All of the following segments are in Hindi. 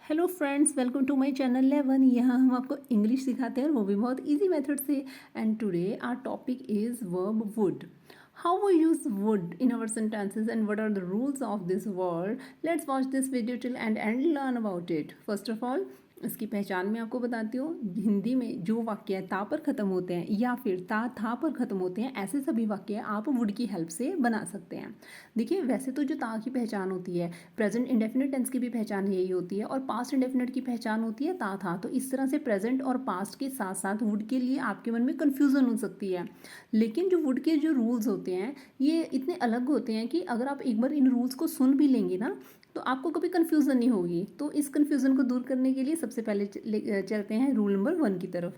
Hello friends, welcome to my channel Levan. यहाँ हम आपको इंग्लिश सिखाते हैं और वो भी बहुत इजी मेथड से। And today our topic is verb would. How we use would in our sentences and what are the rules of this word. Let's watch this video till and learn about it. First of all, इसकी पहचान मैं आपको बताती हूँ। हिंदी में जो वाक्य ता पर ख़त्म होते हैं या फिर ता था पर ख़त्म होते हैं, ऐसे सभी वाक्य आप वुड की हेल्प से बना सकते हैं। देखिए, वैसे तो जो ता की पहचान होती है, प्रेजेंट इंडेफिनिट टेंस की भी पहचान यही होती है और पास्ट इंडेफिनिट की पहचान होती है ता था। तो इस तरह से प्रेजेंट और पास्ट के साथ साथ वुड के लिए आपके मन में कन्फ्यूज़न हो सकती है। लेकिन जो वुड के जो रूल्स होते हैं ये इतने अलग होते हैं कि अगर आप एक बार इन रूल्स को सुन भी लेंगे ना, तो आपको कभी कन्फ्यूज़न नहीं होगी। तो इस कन्फ्यूज़न को दूर करने के लिए सबसे पहले चलते हैं रूल नंबर 1 की तरफ।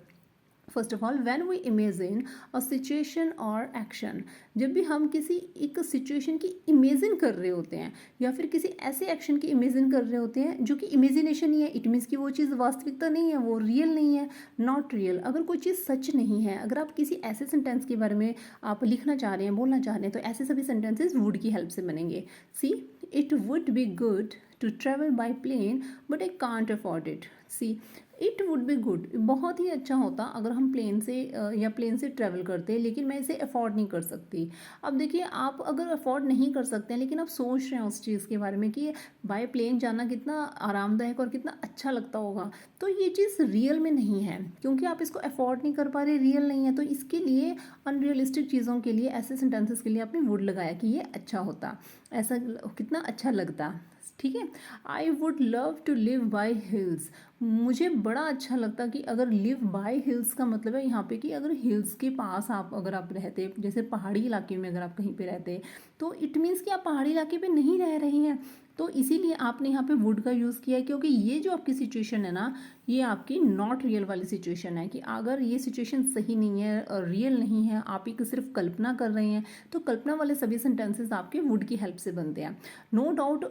First of all, when we imagine a situation और एक्शन, जब भी हम किसी एक सिचुएशन की इमेजिन कर रहे होते हैं या फिर किसी ऐसे एक्शन की इमेजिन कर रहे होते हैं जो कि इमेजिनेशन ही है, इट मीन्स कि वो चीज़ वास्तविकता नहीं है, वो रियल नहीं है, नॉट रियल। अगर कोई चीज़ सच नहीं है, अगर आप किसी ऐसे सेंटेंस के बारे में आप लिखना चाह रहे हैं, बोलना चाह रहे हैं, तो ऐसे सभी सेंटेंसेस वुड की हेल्प से बनेंगे। See, it would be good to travel by plane but I can't afford it. See, it would be good, बहुत ही अच्छा होता अगर हम प्लेन से या प्लेन से ट्रैवल करते, लेकिन मैं इसे अफोर्ड नहीं कर सकती। अब देखिए, आप अगर अफोर्ड नहीं कर सकते हैं लेकिन आप सोच रहे हैं उस चीज़ के बारे में कि बाय प्लेन जाना कितना आरामदायक और कितना अच्छा लगता होगा, तो ये चीज़ रियल में नहीं है क्योंकि आप इसको अफोर्ड नहीं कर पा रहे, रियल नहीं है। तो इसके लिए अनरियलिस्टिक चीज़ों के लिए, ऐसे सेंटेंसेस के लिए आपने वुड लगाया कि ये अच्छा होता, ऐसा कितना अच्छा लगता। ठीक है। I would love to live by hills, मुझे बड़ा अच्छा लगता कि अगर लिव बाय हिल्स का मतलब है यहाँ पे कि अगर हिल्स के पास अगर आप रहते, जैसे पहाड़ी इलाके में अगर आप कहीं पे रहते, तो इट मीन्स कि आप पहाड़ी इलाके पे नहीं रह रहे हैं। तो इसीलिए आपने यहाँ पे वुड का यूज़ किया है क्योंकि ये जो आपकी सिचुएशन है ना, ये आपकी नॉट रियल वाली सिचुएशन है कि अगर ये सिचुएशन सही नहीं है और रियल नहीं है, आप एक सिर्फ कल्पना कर रहे हैं, तो कल्पना वाले सभी सेंटेंसेस आपके वुड की हेल्प से बनते हैं। नो डाउट,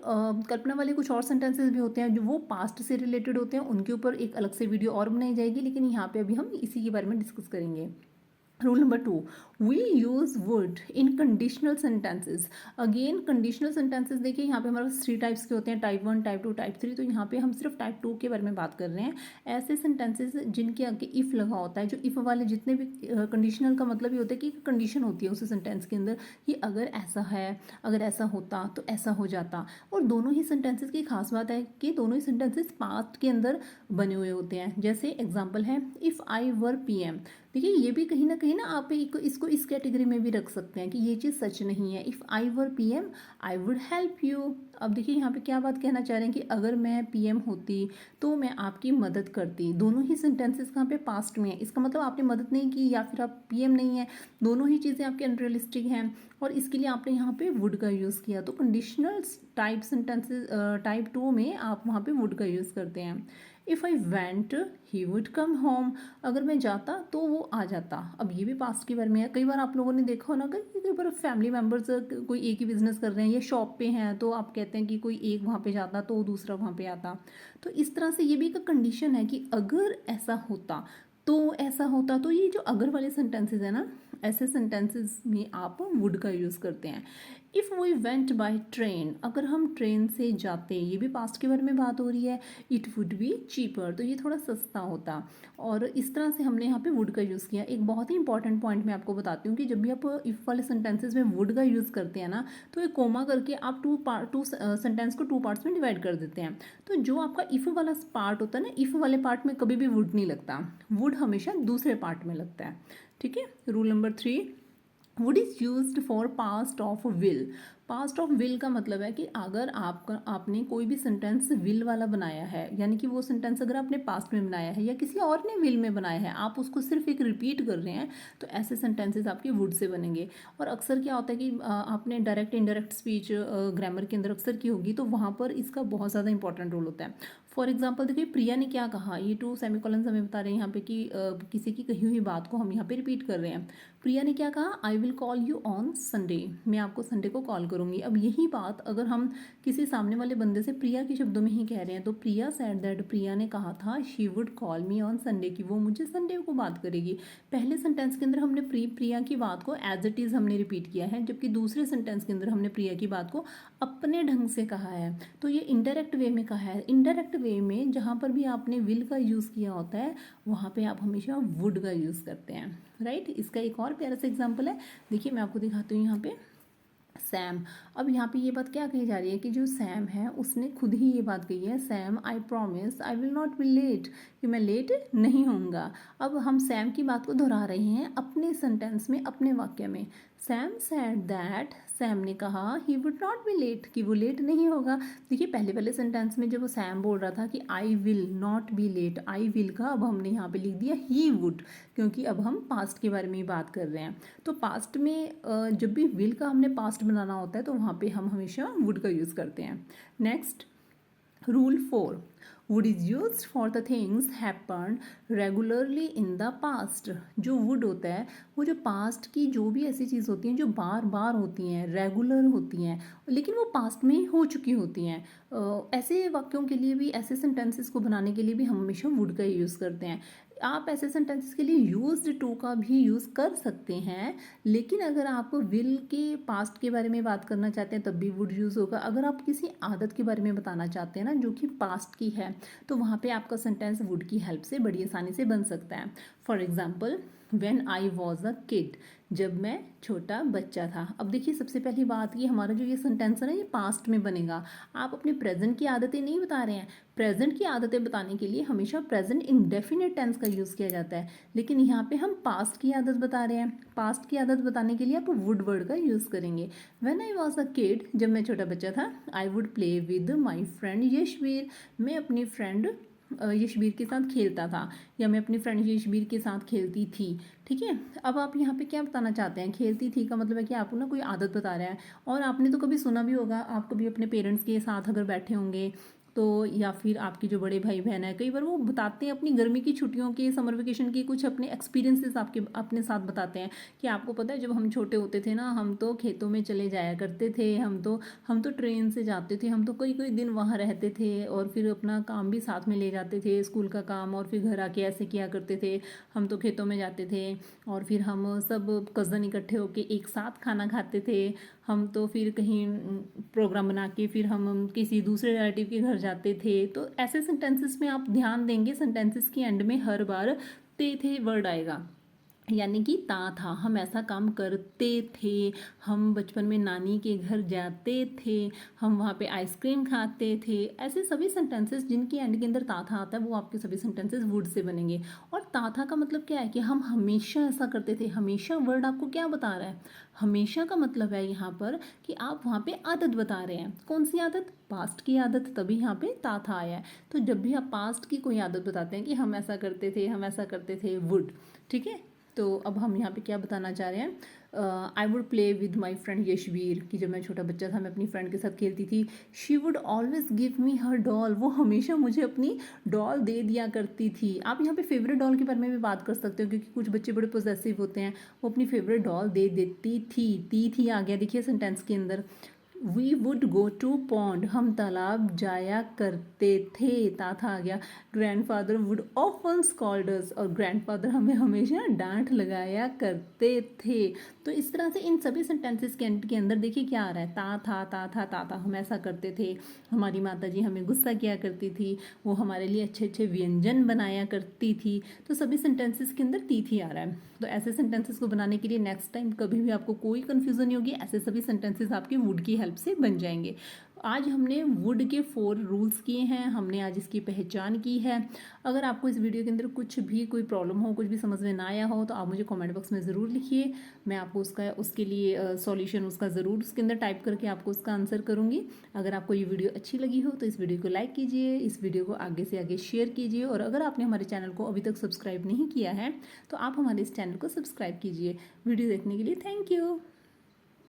कल्पना वाले कुछ और सेंटेंसेस भी होते हैं जो वो पास्ट से रिलेटेड होते हैं, उनके ऊपर एक अलग से वीडियो और बनाई जाएगी, लेकिन यहाँ पे अभी हम इसी के बारे में डिस्कस करेंगे। Rule number 2, we use would in conditional sentences. Again conditional sentences देखिए, यहाँ पे हमारे पास 3 टाइप्स के होते हैं, टाइप 1, टाइप 2, टाइप 3। तो यहाँ पे हम सिर्फ टाइप 2 के बारे में बात कर रहे हैं। ऐसे सेंटेंसेस जिनके आगे इफ़ लगा होता है, जो इफ़ वाले जितने भी कंडीशनल का मतलब ये होता है कि कंडीशन होती है उस सेंटेंस के अंदर कि अगर ऐसा है, अगर ऐसा होता तो ऐसा हो जाता। और दोनों ही सेंटेंसेस की खास बात है कि दोनों ही सेंटेंसेस पास्ट के अंदर बने हुए होते हैं। जैसे एग्जाम्पल है, इफ़ आई वर PM। देखिए, ये भी कहीं ना आप इसको इस कैटेगरी में भी रख सकते हैं कि ये चीज़ सच नहीं है। If I were PM I would help you. अब देखिए, यहाँ पे क्या बात कहना चाह रहे हैं कि अगर मैं PM होती तो मैं आपकी मदद करती। दोनों ही सेंटेंसेस कहाँ पे पास्ट में है, इसका मतलब आपने मदद नहीं की या फिर आप PM नहीं है, दोनों ही चीज़ें आपके अनरियलिस्टिक हैं और इसके लिए आपने यहाँ पे वुड का यूज़ किया। तो कंडीशनल टाइप सेंटेंसेस टाइप 2 में आप वहाँ पे वुड का यूज़ करते हैं। If I went he would come home, अगर मैं जाता तो वो आ जाता। अब ये भी पास्ट के बारे में है। कई बार आप लोगों ने देखा हो ना कि कई बार फैमिली मेम्बर्स कोई एक ही बिजनेस कर रहे हैं या शॉप पे हैं, तो आप कहते हैं कि कोई एक वहाँ पे जाता तो दूसरा वहाँ पे आता। तो इस तरह से ये भी एक कंडीशन है कि अगर ऐसा होता तो ऐसा होता। तो ये जो अगर वाले सेंटेंसेस है ना, ऐसे सेंटेंसेस में आप वुड का यूज़ करते हैं। If we went by train, अगर हम ट्रेन से जाते, ये भी पास्ट के बारे में बात हो रही है। इट वुड बी चीपर, तो ये थोड़ा सस्ता होता। और इस तरह से हमने यहाँ पे वुड का यूज़ किया। एक बहुत ही इंपॉर्टेंट पॉइंट मैं आपको बताती हूँ कि जब भी आप इफ़ वाले सेंटेंसेस में वुड का यूज़ करते हैं ना, तो एक कोमा करके आप टू सेंटेंस को 2 पार्ट्स में डिवाइड कर देते हैं। तो जो आपका इफ़ वाला पार्ट होता है ना, इफ़ वाले पार्ट में कभी भी वुड नहीं लगता, वुड हमेशा दूसरे पार्ट में लगता है। ठीक है। Rule number 3, would is used for past of will. Past of will का मतलब है कि अगर आपने कोई भी सेंटेंस विल वाला बनाया है, यानी कि वो सेंटेंस अगर आपने पास्ट में बनाया है या किसी और ने विल में बनाया है, आप उसको सिर्फ एक रिपीट कर रहे हैं, तो ऐसे सेंटेंसेस आपके वुड से बनेंगे। और अक्सर क्या होता है कि आपने डायरेक्ट इनडायरेक्ट स्पीच ग्रामर के अंदर अक्सर की होगी, तो वहाँ पर इसका बहुत ज़्यादा इंपॉर्टेंट रोल होता है। फॉर एग्जाम्पल देखिए, प्रिया ने क्या कहा, ये 2 सेमीकोलन हमें बता रहे हैं यहाँ पे कि किसी की कही हुई बात को हम यहाँ पे रिपीट कर रहे हैं। प्रिया ने क्या कहा, I will call you on Sunday, मैं आपको संडे को कॉल करूँगी। करूँगी। अब यही बात अगर हम किसी सामने वाले बंदे से प्रिया के शब्दों में ही कह रहे हैं, तो प्रिया सेड दैट, प्रिया ने कहा था she would call me on Sunday, की वो मुझे संडे को बात करेगी। पहले सेंटेंस के अंदर हमने प्रिया की बात को एज इट इज़ हमने रिपीट किया है, जबकि दूसरे सेंटेंस के अंदर हमने प्रिया की बात को अपने ढंग से कहा है। तो ये इनडायरेक्ट वे में कहा है। इनडायरेक्ट वे में जहाँ पर भी आपने विल का यूज़ किया होता है वहाँ पे आप हमेशा वुड का यूज़ करते हैं, राइट। इसका एक और प्यारा सा एग्जाम्पल है, देखिए मैं आपको दिखाती हूँ यहाँ पे सैम। अब यहाँ पे ये बात क्या कही जा रही है कि जो सैम है उसने खुद ही ये बात कही है, Sam I promise I will not be late, कि मैं लेट नहीं होऊंगा। अब हम सैम की बात को दोहरा रहे हैं अपने सेंटेंस में, अपने वाक्य में। सैम सेड दैट, सैम ने कहा he would not be late, कि वो लेट नहीं होगा। देखिए पहले सेंटेंस में जब वो सैम बोल रहा था कि I will not be late, I will का अब हमने यहाँ पे लिख दिया ही वुड, क्योंकि अब हम पास्ट के बारे में ही बात कर रहे हैं। तो पास्ट में जब भी विल का हमने पास्ट बनाना होता है तो वहाँ पे हम हमेशा वुड का यूज़ करते हैं। Next, rule 4, would is used for the things happened regularly in the past। जो would होता है वो जो पास्ट की जो भी ऐसी चीज़ होती हैं जो बार बार होती हैं, रेगुलर होती हैं, लेकिन वो पास्ट में हो चुकी होती हैं, ऐसे वाक्यों के लिए भी, ऐसे सेंटेंसेस को बनाने के लिए भी हम हमेशा would का यूज़ करते हैं। आप ऐसे सेंटेंसेस के लिए यूज्ड टू का भी यूज़ कर सकते हैं, लेकिन अगर आप विल के पास्ट के बारे में बात करना चाहते हैं तब भी वुड यूज़ होगा। अगर आप किसी आदत के बारे में बताना चाहते हैं ना जो कि पास्ट की है, तो वहाँ पे आपका सेंटेंस वुड की हेल्प से बड़ी आसानी से बन सकता है। For example, when I was a kid, जब मैं छोटा बच्चा था। अब देखिए सबसे पहली बात, ये हमारा जो ये सेंटेंस है ना ये पास्ट में बनेगा। आप अपने प्रेजेंट की आदतें नहीं बता रहे हैं। प्रेजेंट की आदतें बताने के लिए हमेशा प्रेजेंट इंडेफिनिट टेंस का यूज़ किया जाता है, लेकिन यहाँ पे हम पास्ट की आदत बता रहे हैं। पास्ट की आदत बताने के लिए आप वुड वर्ड का यूज़ करेंगे। When I was a kid, जब मैं छोटा बच्चा था, I would play with my friend Yashveer, मैं अपनी फ्रेंड यशबीर के साथ खेलता था, या मैं अपनी फ्रेंड यशबीर के साथ खेलती थी। ठीक है, अब आप यहाँ पे क्या बताना चाहते हैं, खेलती थी का मतलब है कि आपको ना कोई आदत बता रहा है। और आपने तो कभी सुना भी होगा, आप कभी अपने पेरेंट्स के साथ अगर बैठे होंगे तो, या फिर आपके जो बड़े भाई बहन है, कई बार वो बताते हैं अपनी गर्मी की छुट्टियों के, समर वेकेशन के कुछ अपने एक्सपीरियंसेस आपके अपने साथ बताते हैं कि आपको पता है जब हम छोटे होते थे ना, हम तो खेतों में चले जाया करते थे, हम तो ट्रेन से जाते थे, हम तो कई कई दिन वहाँ रहते थे, और फिर अपना काम भी साथ में ले जाते थे, स्कूल का काम, और फिर घर आके ऐसे किया करते थे। हम तो खेतों में जाते थे और फिर हम सब कज़न इकट्ठे होके एक साथ खाना खाते थे। हम तो फिर कहीं प्रोग्राम बना के फिर हम किसी दूसरे रिलेटिव के घर जाते थे। तो ऐसे सेंटेंसेस में आप ध्यान देंगे, सेंटेंसेस की एंड में हर बार ते थे वर्ड आएगा, यानी कि ता था, हम ऐसा काम करते थे, हम बचपन में नानी के घर जाते थे, हम वहाँ पे आइसक्रीम खाते थे। ऐसे सभी सेंटेंसेस जिनकी एंड के अंदर ता था आता है वो आपके सभी सेंटेंसेस वुड से बनेंगे। और ता था का मतलब क्या है कि हम हमेशा ऐसा करते थे। हमेशा वर्ड आपको क्या बता रहा है, हमेशा का मतलब है यहाँ पर कि आप वहाँ पे आदत बता रहे हैं। कौन सी आदत, पास्ट की आदत, तभी यहाँ पे ता था आया है। तो जब भी आप पास्ट की कोई आदत बताते हैं कि हम ऐसा करते थे, हम ऐसा करते थे, वुड। ठीक है, तो अब हम यहाँ पे क्या बताना चाह रहे हैं, I would play with my friend Yashveer, कि जब मैं छोटा बच्चा था मैं अपनी फ्रेंड के साथ खेलती थी। She would always give me her doll, वो हमेशा मुझे अपनी डॉल दे दिया करती थी। आप यहाँ पे फेवरेट डॉल के बारे में भी बात कर सकते हो, क्योंकि कुछ बच्चे बड़े पोजेसिव होते हैं, वो अपनी फेवरेट डॉल दे देती थी। ती थी आ गया देखिए सेंटेंस के अंदर। We would go to pond, हम तालाब जाया करते थे, ता था आ गया। Grandfather would often scold us, और ग्रैंडफादर हमें हमेशा डांट लगाया करते थे। तो इस तरह से इन सभी सेंटेंसेस के अंदर देखिए क्या आ रहा है, ता था ता था ता था, हम ऐसा करते थे, हमारी माता जी हमें गुस्सा किया करती थी, वो हमारे लिए अच्छे अच्छे व्यंजन बनाया करती थी। तो सभी सेंटेंसेस के अंदर ती थी आ रहा है। तो ऐसे सेंटेंसेस को बनाने के लिए नेक्स्ट टाइम कभी भी आपको कोई कन्फ्यूज़न नहीं होगी, ऐसे सभी सेंटेंसेस आपके वुड की हेल्प से बन जाएंगे। आज हमने वुड के 4 रूल्स किए हैं, हमने आज इसकी पहचान की है। अगर आपको इस वीडियो के अंदर कुछ भी कोई प्रॉब्लम हो, कुछ भी समझ में ना आया हो, तो आप मुझे कमेंट बॉक्स में ज़रूर लिखिए। मैं आपको उसके लिए सॉल्यूशन उसका ज़रूर उसके अंदर टाइप करके आपको उसका आंसर करूँगी। अगर आपको ये वीडियो अच्छी लगी हो तो इस वीडियो को लाइक कीजिए, इस वीडियो को आगे से आगे शेयर कीजिए, और अगर आपने हमारे चैनल को अभी तक सब्सक्राइब नहीं किया है तो आप हमारे इस चैनल को सब्सक्राइब कीजिए। वीडियो देखने के लिए थैंक यू।